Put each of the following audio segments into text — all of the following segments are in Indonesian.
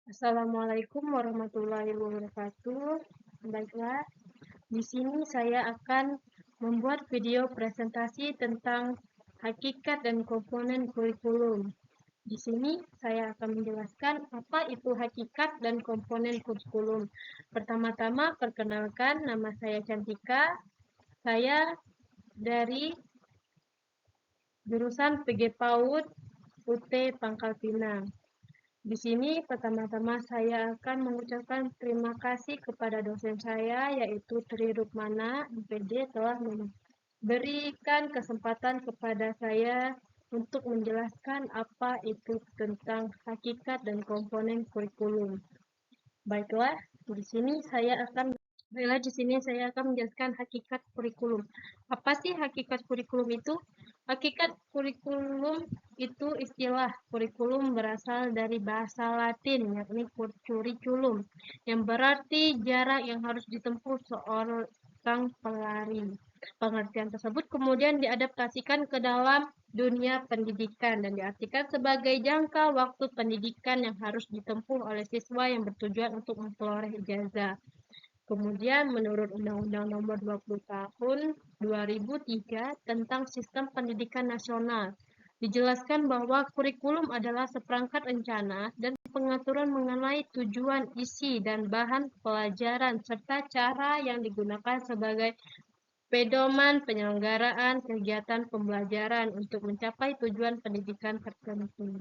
Assalamualaikum warahmatullahi wabarakatuh. Baiklah, di sini saya akan membuat video presentasi tentang hakikat dan komponen kurikulum. Di sini saya akan menjelaskan apa itu hakikat dan komponen kurikulum. Pertama-tama, perkenalkan, nama saya Cantika. Saya dari jurusan PG PAUD UT Pangkal Pinang. Di sini pertama-tama saya akan mengucapkan terima kasih kepada dosen saya, yaitu Tri Rukmana, MPD, telah memberikan kesempatan kepada saya untuk menjelaskan apa itu tentang hakikat dan komponen kurikulum. Baiklah, di sini saya akan menjelaskan hakikat kurikulum. Apa sih hakikat kurikulum itu? Hakikat kurikulum itu istilah kurikulum berasal dari bahasa Latin, yakni curriculum, yang berarti jarak yang harus ditempuh seorang pelari. Pengertian tersebut kemudian diadaptasikan ke dalam dunia pendidikan dan diartikan sebagai jangka waktu pendidikan yang harus ditempuh oleh siswa yang bertujuan untuk memperoleh ijazah. Kemudian menurut Undang-Undang Nomor 20 Tahun 2003 tentang Sistem Pendidikan Nasional, dijelaskan bahwa kurikulum adalah seperangkat rencana dan pengaturan mengenai tujuan, isi, dan bahan pelajaran serta cara yang digunakan sebagai pedoman penyelenggaraan kegiatan pembelajaran untuk mencapai tujuan pendidikan tertentu.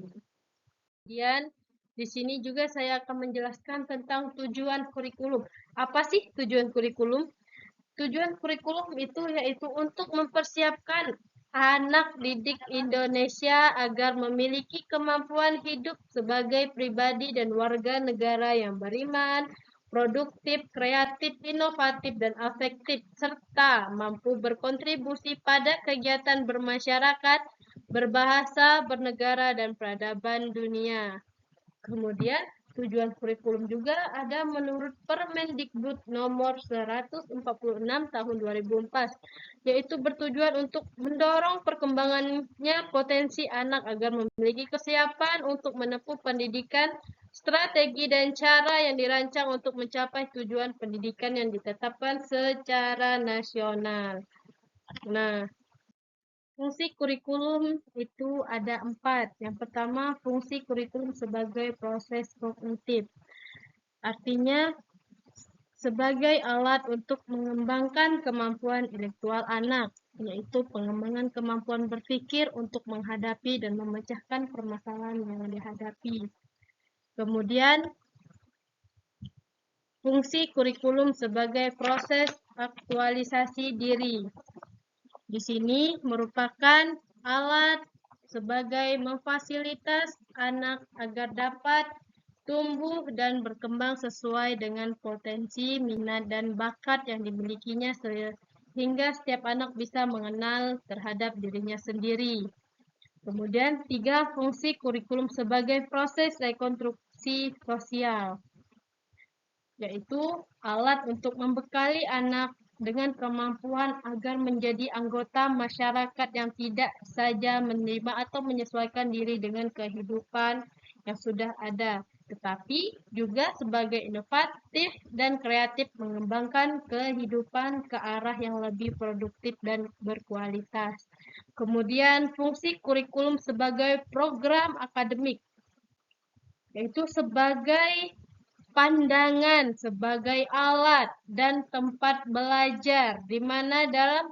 Kemudian di sini juga saya akan menjelaskan tentang tujuan kurikulum. Apa sih tujuan kurikulum? Tujuan kurikulum itu yaitu untuk mempersiapkan anak didik Indonesia agar memiliki kemampuan hidup sebagai pribadi dan warga negara yang beriman, produktif, kreatif, inovatif, dan afektif, serta mampu berkontribusi pada kegiatan bermasyarakat, berbahasa, bernegara, dan peradaban dunia. Kemudian tujuan kurikulum juga ada menurut Permendikbud nomor 146 tahun 2004, yaitu bertujuan untuk mendorong perkembangannya potensi anak agar memiliki kesiapan untuk menempuh pendidikan, strategi dan cara yang dirancang untuk mencapai tujuan pendidikan yang ditetapkan secara nasional. Nah, fungsi kurikulum itu ada 4. Yang pertama, fungsi kurikulum sebagai proses kognitif. Artinya, sebagai alat untuk mengembangkan kemampuan intelektual anak, yaitu pengembangan kemampuan berpikir untuk menghadapi dan memecahkan permasalahan yang dihadapi. Kemudian, fungsi kurikulum sebagai proses aktualisasi diri. Di sini merupakan alat sebagai memfasilitas anak agar dapat tumbuh dan berkembang sesuai dengan potensi, minat, dan bakat yang dimilikinya sehingga setiap anak bisa mengenal terhadap dirinya sendiri. Kemudian, 3. Fungsi kurikulum sebagai proses rekonstruksi sosial, yaitu alat untuk membekali anak dengan kemampuan agar menjadi anggota masyarakat yang tidak saja menerima atau menyesuaikan diri dengan kehidupan yang sudah ada, tetapi juga sebagai inovatif dan kreatif mengembangkan kehidupan ke arah yang lebih produktif dan berkualitas. Kemudian fungsi kurikulum sebagai program akademik, yaitu sebagai pandangan, sebagai alat dan tempat belajar, di mana dalam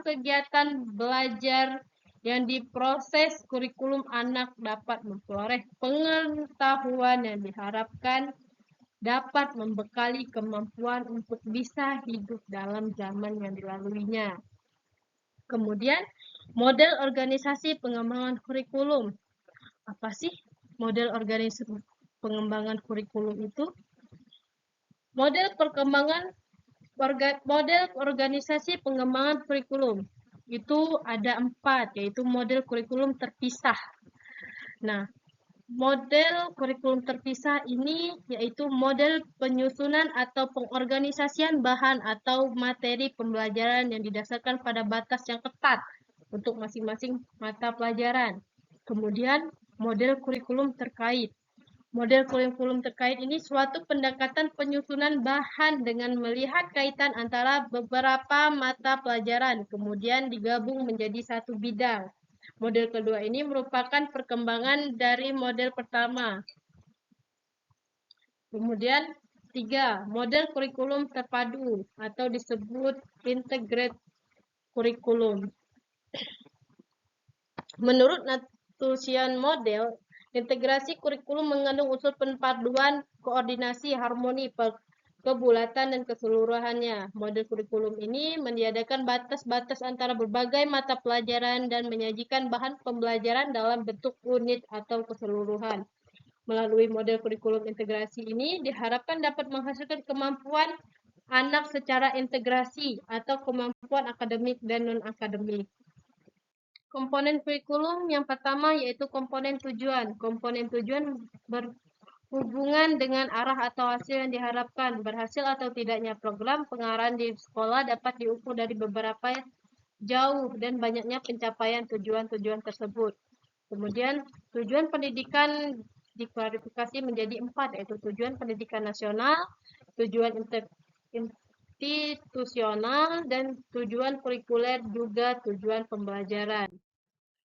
kegiatan belajar yang diproses kurikulum anak dapat memperoleh pengetahuan yang diharapkan dapat membekali kemampuan untuk bisa hidup dalam zaman yang dilaluinya. Kemudian, model organisasi pengembangan kurikulum. Apa sih model organisasi pengembangan kurikulum itu? Model organisasi pengembangan kurikulum itu ada 4, yaitu model kurikulum terpisah. Nah, model kurikulum terpisah ini yaitu model penyusunan atau pengorganisasian bahan atau materi pembelajaran yang didasarkan pada batas yang ketat untuk masing-masing mata pelajaran. Kemudian, model kurikulum terkait. Model kurikulum terkait ini suatu pendekatan penyusunan bahan dengan melihat kaitan antara beberapa mata pelajaran, kemudian digabung menjadi satu bidang. Model kedua ini merupakan perkembangan dari model pertama. Kemudian 3. Model kurikulum terpadu atau disebut integrated kurikulum. Menurut Natusian Model, integrasi kurikulum mengandung unsur perpaduan, koordinasi, harmoni, kebulatan, dan keseluruhannya. Model kurikulum ini meniadakan batas-batas antara berbagai mata pelajaran dan menyajikan bahan pembelajaran dalam bentuk unit atau keseluruhan. Melalui model kurikulum integrasi ini diharapkan dapat menghasilkan kemampuan anak secara integrasi atau kemampuan akademik dan non-akademik. Komponen kurikulum yang pertama yaitu komponen tujuan. Komponen tujuan berhubungan dengan arah atau hasil yang diharapkan. Berhasil atau tidaknya program pengarahan di sekolah dapat diukur dari beberapa jauh dan banyaknya pencapaian tujuan-tujuan tersebut. Kemudian tujuan pendidikan diklarifikasi menjadi 4, yaitu tujuan pendidikan nasional, tujuan institusional, dan tujuan kurikuler juga tujuan pembelajaran.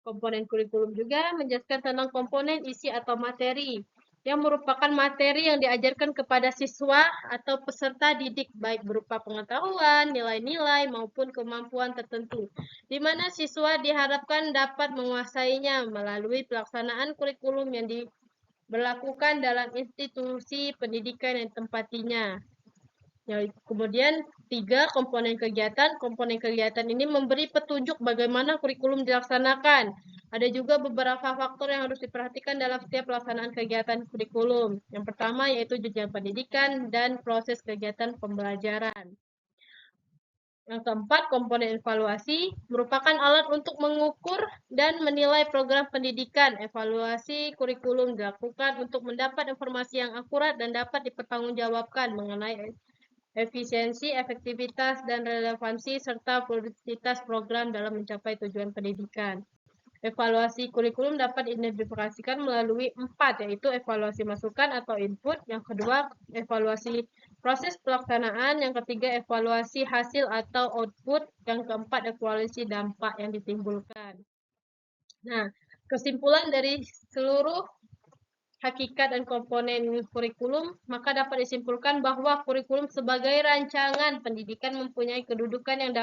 Komponen kurikulum juga menjelaskan tentang komponen isi atau materi, yang merupakan materi yang diajarkan kepada siswa atau peserta didik, baik berupa pengetahuan, nilai-nilai, maupun kemampuan tertentu, di mana siswa diharapkan dapat menguasainya melalui pelaksanaan kurikulum yang diberlakukan dalam institusi pendidikan yang tempatinya. Kemudian 3. Komponen kegiatan. Komponen kegiatan ini memberi petunjuk bagaimana kurikulum dilaksanakan. Ada juga beberapa faktor yang harus diperhatikan dalam setiap pelaksanaan kegiatan kurikulum. Yang pertama yaitu jenjang pendidikan dan proses kegiatan pembelajaran. Yang keempat, komponen evaluasi merupakan alat untuk mengukur dan menilai program pendidikan. Evaluasi kurikulum dilakukan untuk mendapat informasi yang akurat dan dapat dipertanggungjawabkan mengenai efisiensi, efektivitas, dan relevansi, serta produktivitas program dalam mencapai tujuan pendidikan. Evaluasi kurikulum dapat diidentifikasikan melalui 4, yaitu evaluasi masukan atau input, yang kedua, evaluasi proses pelaksanaan, yang ketiga, evaluasi hasil atau output, yang keempat, evaluasi dampak yang ditimbulkan. Nah, kesimpulan dari seluruh hakikat dan komponen kurikulum, maka dapat disimpulkan bahwa kurikulum sebagai rancangan pendidikan mempunyai kedudukan yang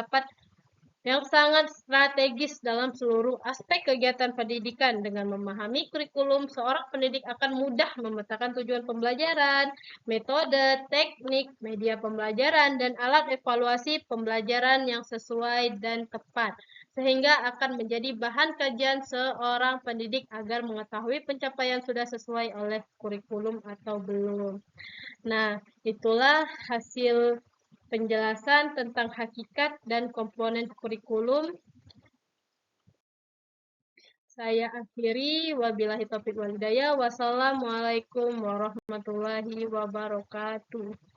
sangat strategis dalam seluruh aspek kegiatan pendidikan. Dengan memahami kurikulum, seorang pendidik akan mudah memetakan tujuan pembelajaran, metode, teknik, media pembelajaran, dan alat evaluasi pembelajaran yang sesuai dan tepat, sehingga akan menjadi bahan kajian seorang pendidik agar mengetahui pencapaian sudah sesuai oleh kurikulum atau belum. Nah, itulah hasil penjelasan tentang hakikat dan komponen kurikulum. Saya akhiri, wabillahi taufiq wal hidayah. Wassalamualaikum warahmatullahi wabarakatuh.